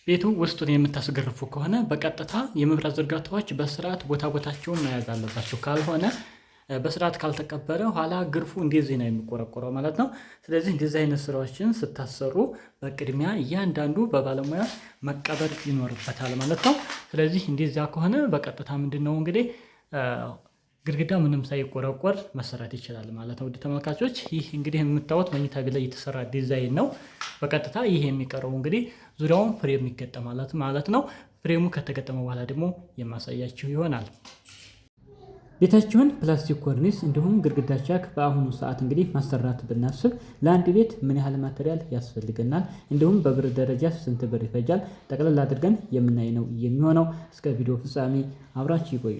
ቤቱ ውስጡን የምታስገርፉ ከሆነ በቀጥታ የመብራት ዝርጋታዎች በስርዓት ቦታቸውን መያዝ አለባቸው። ካልሆነ በስርዓት ካልተቀበረ ኋላ ግርፉ እንደዚህ ነው የሚቆረቆረው ማለት ነው። ስለዚህ እንደዚህ አይነት ስራዎችን ስታሰሩ በቅድሚያ እያንዳንዱ በባለሙያ መቀበር ይኖርበታል ማለት ነው። ስለዚህ እንደዚያ ከሆነ በቀጥታ ምንድነው እንግዲህ ግድግዳ ምንም ሳይቆረቆር መሰራት ይችላል ማለት ነው። ውድ ተመልካቾች ይህ እንግዲህ የምታዩት መኝታ ቤት ላይ የተሰራ ዲዛይን ነው። በቀጥታ ይህ የሚቀረው እንግዲህ ዙሪያውን ፍሬም ይገጠማል ማለት ነው። ፍሬሙ ከተገጠመ በኋላ ደግሞ የማሳያችሁ ይሆናል። ቤታችሁን ፕላስቲክ ኮርኒስ እንዲሁም ግድግዳ ቻክ በአሁኑ ሰዓት እንግዲህ ማሰራት ብናስብ ለአንድ ቤት ምን ያህል ማቴሪያል ያስፈልገናል፣ እንዲሁም በብር ደረጃ ስንት ብር ይፈጃል፣ ጠቅለል አድርገን የምናይ ነው የሚሆነው። እስከ ቪዲዮ ፍጻሜ አብራችሁ ይቆዩ።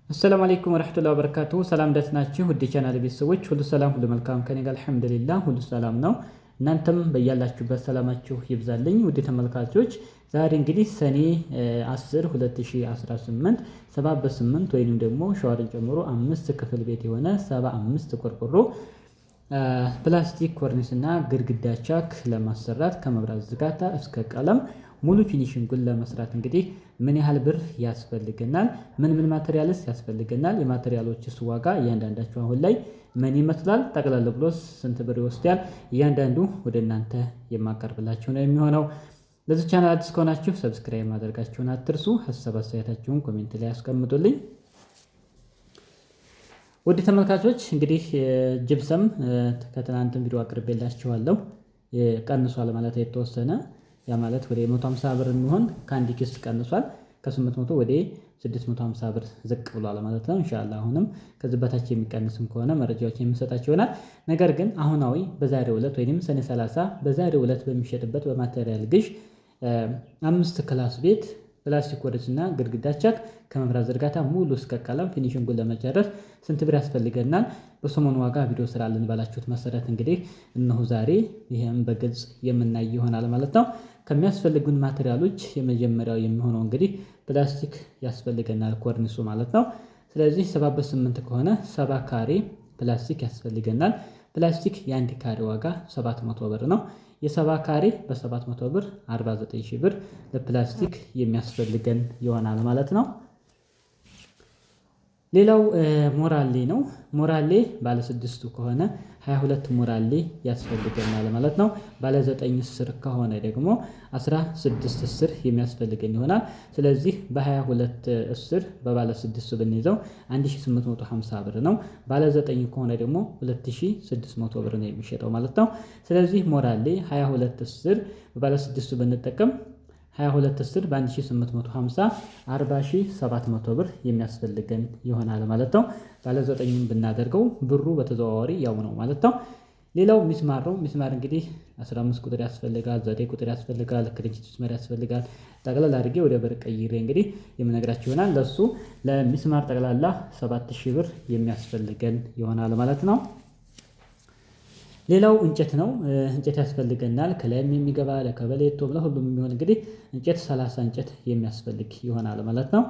አሰላሙ አለይኩም ወራህመቱላሂ ወበረካቱ። ሰላም ደህና ናችሁ? ውድ ቻናል ቤተሰቦች ሁሉ ሰላም ሁሉ መልካም ከኔ ጋር አልሐምዱሊላህ ሁሉ ሰላም ነው። እናንተም በያላችሁበት ሰላማችሁ ይብዛልኝ። ውድ ተመልካቾች ዛሬ እንግዲህ ሰኔ 10 2018 7/8 ወይንም ደግሞ ሻወርን ጨምሮ 5 ክፍል ቤት የሆነ 75 ቆርቆሮ ፕላስቲክ ኮርኒስ እና ግድግዳ ቻክ ለማሰራት ከመብራት ዝርጋታ እስከ ቀለም ሙሉ ፊኒሽንጉን ለመስራት እንግዲህ ምን ያህል ብር ያስፈልገናል፣ ምን ማቴሪያልስ ያስፈልገናል፣ የማቴሪያሎችስ ዋጋ እያንዳንዳቸው አሁን ላይ ምን ይመስላል፣ ጠቅላላ ብሎስ ስንት ብር ይወስዳል፣ እያንዳንዱ ወደ እናንተ የማቀርብላችሁ ነው የሚሆነው። ለዚህ ቻናል አዲስ ከሆናችሁ ሰብስክራይብ ማድረጋችሁን አትርሱ። ሀሳብ አስተያየታችሁን ኮሜንት ላይ አስቀምጡልኝ። ውድ ተመልካቾች እንግዲህ ጅብሰም ከትናንትም ቪዲዮ አቅርቤላችኋለሁ። ቀንሷል ማለት የተወሰነ ያ ማለት ወደ 150 ብር የሚሆን ከአንድ ኪስ ቀንሷል። ከ800 ወደ 650 ብር ዝቅ ብሏል ማለት ነው። ኢንሻአላህ አሁንም ከዚህ በታች የሚቀንስም ከሆነ መረጃዎች የምሰጣችሁ ይሆናል። ነገር ግን አሁናዊ በዛሬው ዕለት ወይንም ሰኔ 30 በዛሬው ዕለት በሚሸጥበት በማቴሪያል ግዥ 5 ክላስ ቤት ፕላስቲክ ኮርኒስ እና ግድግዳ ቻክ ከመብራት ዝርጋታ ሙሉ እስከ ቀለም ፊኒሽንጉን ለመጨረስ ስንት ብር ያስፈልገናል፣ በሰሞኑ ዋጋ ቪዲዮ ስራልን ባላችሁት መሰረት እንግዲህ እነሆ ዛሬ ይሄን በግልጽ የምናይ ይሆናል ማለት ነው። ከሚያስፈልጉን ማቴሪያሎች የመጀመሪያው የሚሆነው እንግዲህ ፕላስቲክ ያስፈልገናል፣ ኮርኒሱ ማለት ነው። ስለዚህ 7/8 ከሆነ 70 ካሬ ፕላስቲክ ያስፈልገናል። ፕላስቲክ የአንድ ካሬ ዋጋ 700 ብር ነው። የ70 ካሬ በ700 ብር 49000 ብር ለፕላስቲክ የሚያስፈልገን ይሆናል ማለት ነው። ሌላው ሞራሌ ነው። ሞራሌ ባለ 6ቱ ከሆነ 22 ሞራሌ ያስፈልገናል ማለት ነው። ባለ 9 እስር ከሆነ ደግሞ 16 እስር የሚያስፈልገን ይሆናል። ስለዚህ በ22 እስር በባለ 6ቱ ብንይዘው 1850 ብር ነው። ባለ 9 ከሆነ ደግሞ 2600 ብር ነው የሚሸጠው ማለት ነው። ስለዚህ ሞራሌ 22 እስር በባለ 6ቱ ብንጠቀም 22 እስር በ1850 40700 ብር የሚያስፈልገን ይሆናል ማለት ነው። ባለ 9ን ብናደርገው ብሩ በተዘዋዋሪ ያው ነው ማለት ነው። ሌላው ሚስማር ነው። ሚስማር እንግዲህ 15 ቁጥር ያስፈልጋል፣ 9 ቁጥር ያስፈልጋል፣ ክርንችት ሚስማር ያስፈልጋል። ጠቅላላ አድርጌ ወደ ብር ቀይሬ እንግዲህ የምነግራችሁ ይሆናል። ለሱ ለሚስማር ጠቅላላ 7000 ብር የሚያስፈልገን ይሆናል ማለት ነው። ሌላው እንጨት ነው። እንጨት ያስፈልገናል። ከላይም የሚገባ ለከበሌቶ ለሁሉም የሚሆን እንግዲህ እንጨት 30 እንጨት የሚያስፈልግ ይሆናል ማለት ነው።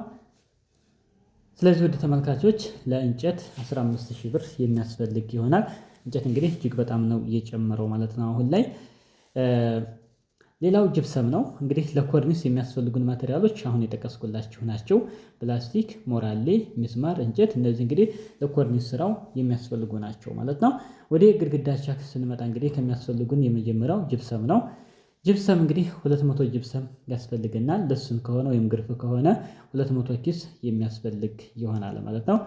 ስለዚህ ውድ ተመልካቾች ለእንጨት 15000 ብር የሚያስፈልግ ይሆናል። እንጨት እንግዲህ እጅግ በጣም ነው እየጨመረው ማለት ነው አሁን ላይ። ሌላው ጅብሰም ነው። እንግዲህ ለኮርኒስ የሚያስፈልጉን ማቴሪያሎች አሁን የጠቀስኩላችሁ ናቸው። ፕላስቲክ፣ ሞራሌ፣ ሚስማር፣ እንጨት እነዚህ እንግዲህ ለኮርኒስ ስራው የሚያስፈልጉ ናቸው ማለት ነው። ወደ ግድግዳ ቻክ ስንመጣ እንግዲህ ከሚያስፈልጉን የመጀመሪያው ጅብሰም ነው። ጅብሰም እንግዲህ 200 ጅብሰም ያስፈልገናል። ለስን ከሆነ ወይም ግርፍ ከሆነ 200 ኪስ የሚያስፈልግ ይሆናል ማለት ነው።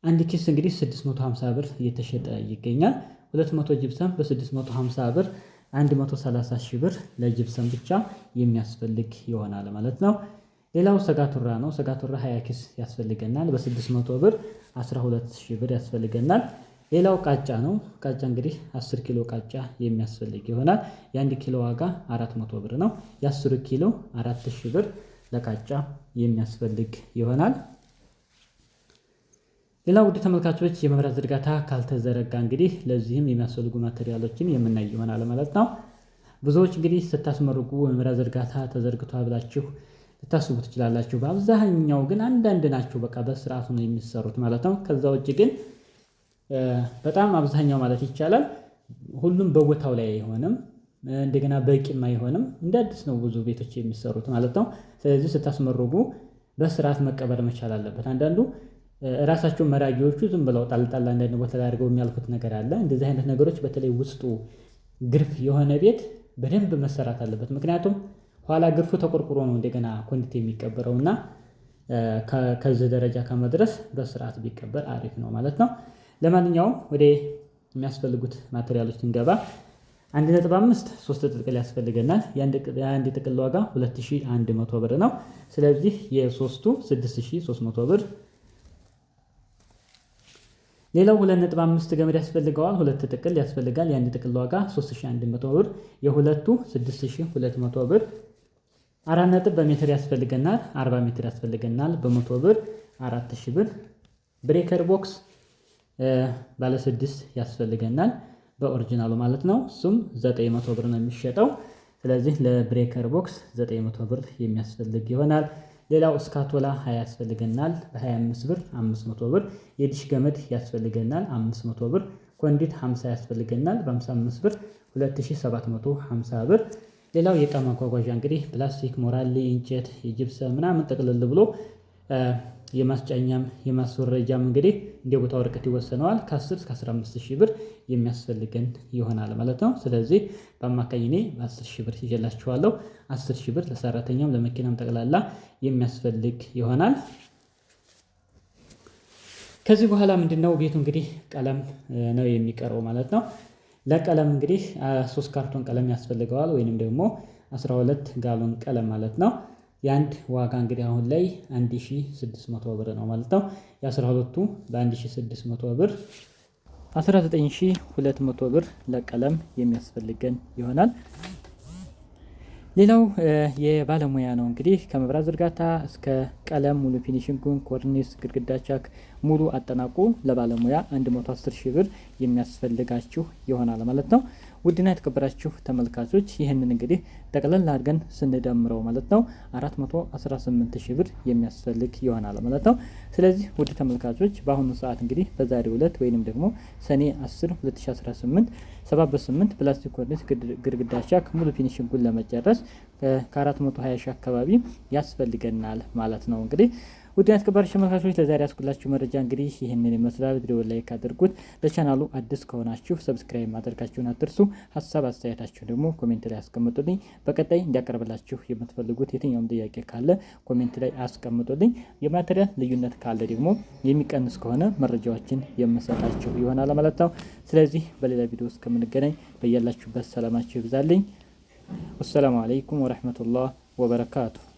አንድ ኪስ እንግዲህ 650 ብር እየተሸጠ ይገኛል። 200 ጅብሰም በ650 ብር 130,000 ብር ለጅብሰም ብቻ የሚያስፈልግ ይሆናል ማለት ነው። ሌላው ሰጋቱራ ነው። ሰጋቱራ 20 ኪስ ያስፈልገናል። በ600 ብር 12000 ብር ያስፈልገናል። ሌላው ቃጫ ነው። ቃጫ እንግዲህ 10 ኪሎ ቃጫ የሚያስፈልግ ይሆናል። የ1 ኪሎ ዋጋ 400 ብር ነው። የ10 ኪሎ 4000 ብር ለቃጫ የሚያስፈልግ ይሆናል። ሌላው ውድ ተመልካቾች የመብራት ዝርጋታ ካልተዘረጋ እንግዲህ ለዚህም የሚያስፈልጉ ማቴሪያሎችን የምናይ ይሆናል ማለት ነው። ብዙዎች እንግዲህ ስታስመርጉ የመብራት ዝርጋታ ተዘርግቷል ብላችሁ ልታስቡ ትችላላችሁ። በአብዛኛው ግን አንዳንድ ናቸው በቃ በስርዓቱ ነው የሚሰሩት ማለት ነው። ከዛ ውጭ ግን በጣም አብዛኛው ማለት ይቻላል ሁሉም በቦታው ላይ አይሆንም። እንደገና በቂም አይሆንም። እንደ አዲስ ነው ብዙ ቤቶች የሚሰሩት ማለት ነው። ስለዚህ ስታስመርጉ በስርዓት መቀበር መቻል አለበት። አንዳንዱ ራሳቸው መራጊዎቹ ዝም ብለው ጣልጣል አንዳንድ ቦታ ላይ አድርገው የሚያልፉት ነገር አለ። እንደዚህ አይነት ነገሮች በተለይ ውስጡ ግርፍ የሆነ ቤት በደንብ መሰራት አለበት። ምክንያቱም ኋላ ግርፉ ተቆርቁሮ ነው እንደገና ኮንዲት የሚቀበረው እና ከዚህ ደረጃ ከመድረስ በስርዓት ቢቀበር አሪፍ ነው ማለት ነው። ለማንኛውም ወደ የሚያስፈልጉት ማቴሪያሎች እንገባ። 1.5 3 ጥቅል ያስፈልገናል። የአንድ ጥቅል ዋጋ 2100 ብር ነው። ስለዚህ የሶስቱ 6300 ብር። ሌላው 2.5 ገመድ ያስፈልገዋል። ሁለት ጥቅል ያስፈልጋል። የአንድ ጥቅል ዋጋ 3100 ብር፣ የሁለቱ 6200 ብር። 4 ነጥብ በሜትር ያስፈልገናል። 40 ሜትር ያስፈልገናል። በ100 ብር 4000 ብር። ብሬከር ቦክስ ባለ 6 ያስፈልገናል በኦሪጂናሉ ማለት ነው። እሱም 900 ብር ነው የሚሸጠው። ስለዚህ ለብሬከር ቦክስ 900 ብር የሚያስፈልግ ይሆናል። ሌላው እስካቶላ 20 ያስፈልገናል በ25 ብር 500 ብር። የዲሽ ገመድ ያስፈልገናል 500 ብር። ኮንዲት 50 ያስፈልገናል በ55 ብር 2750 ብር። ሌላው የዕቃ ማጓጓዣ እንግዲህ ፕላስቲክ፣ ሞራሌ፣ እንጨት፣ የጅብሰም ምናምን ጠቅልል ብሎ የማስጫኛም የማስወረጃም እንግዲህ እንደ ቦታው ርቀት ይወሰነዋል። ከ10 እስከ 15 ሺህ ብር የሚያስፈልገን ይሆናል ማለት ነው። ስለዚህ በአማካኝ እኔ በ10 ሺህ ብር ይዤላችኋለሁ። 10 ሺህ ብር ለሰራተኛም ለመኪናም ጠቅላላ የሚያስፈልግ ይሆናል። ከዚህ በኋላ ምንድነው ቤቱ እንግዲህ ቀለም ነው የሚቀረው ማለት ነው። ለቀለም እንግዲህ 3 ካርቶን ቀለም ያስፈልገዋል ወይንም ደግሞ 12 ጋሎን ቀለም ማለት ነው። የአንድ ዋጋ እንግዲህ አሁን ላይ 1600 ብር ነው ማለት ነው። የ12ቱ በ1600 ብር 19200 ብር ለቀለም የሚያስፈልገን ይሆናል። ሌላው የባለሙያ ነው እንግዲህ ከመብራት ዝርጋታ እስከ ቀለም ሙሉ ፊኒሽንጉን ኮርኒስ፣ ግድግዳ ቻክ ሙሉ አጠናቁ ለባለሙያ 110 ሺህ ብር የሚያስፈልጋችሁ ይሆናል ማለት ነው። ውድና የተከበራችሁ ተመልካቾች ይህንን እንግዲህ ጠቅለል አድርገን ስንደምረው ማለት ነው 418 ሺህ ብር የሚያስፈልግ ይሆናል ማለት ነው። ስለዚህ ውድ ተመልካቾች በአሁኑ ሰዓት እንግዲህ በዛሬው ዕለት ወይንም ደግሞ ሰኔ 10 2018 7/8 ፕላስቲክ ኮርኒስ ግድግዳ ቻክ ሙሉ ፊኒሽንጉን ለመጨረስ ከ420 ሺህ አካባቢ ያስፈልገናል ማለት ነው። እንግዲህ ውድ የተከበራችሁ ተመልካቾች ለዛሬ ያስኩላችሁ መረጃ እንግዲህ ይህንን ይመስላል። ቪዲዮ ላይክ አድርጉት። ለቻናሉ አዲስ ከሆናችሁ ሰብስክራይብ ማድረጋችሁን አትርሱ። ሀሳብ አስተያየታችሁ ደግሞ ኮሜንት ላይ አስቀምጡልኝ። በቀጣይ እንዲያቀርብላችሁ የምትፈልጉት የትኛውም ጥያቄ ካለ ኮሜንት ላይ አስቀምጡልኝ። የማቴሪያል ልዩነት ካለ ደግሞ የሚቀንስ ከሆነ መረጃዎችን የምሰጣችሁ ይሆናል ማለት ነው። ስለዚህ በሌላ ቪዲዮ እስከምንገናኝ በያላችሁበት ሰላማችሁ ይብዛልኝ። ወሰላሙ አለይኩም ወረህመቱላህ ወበረካቱ።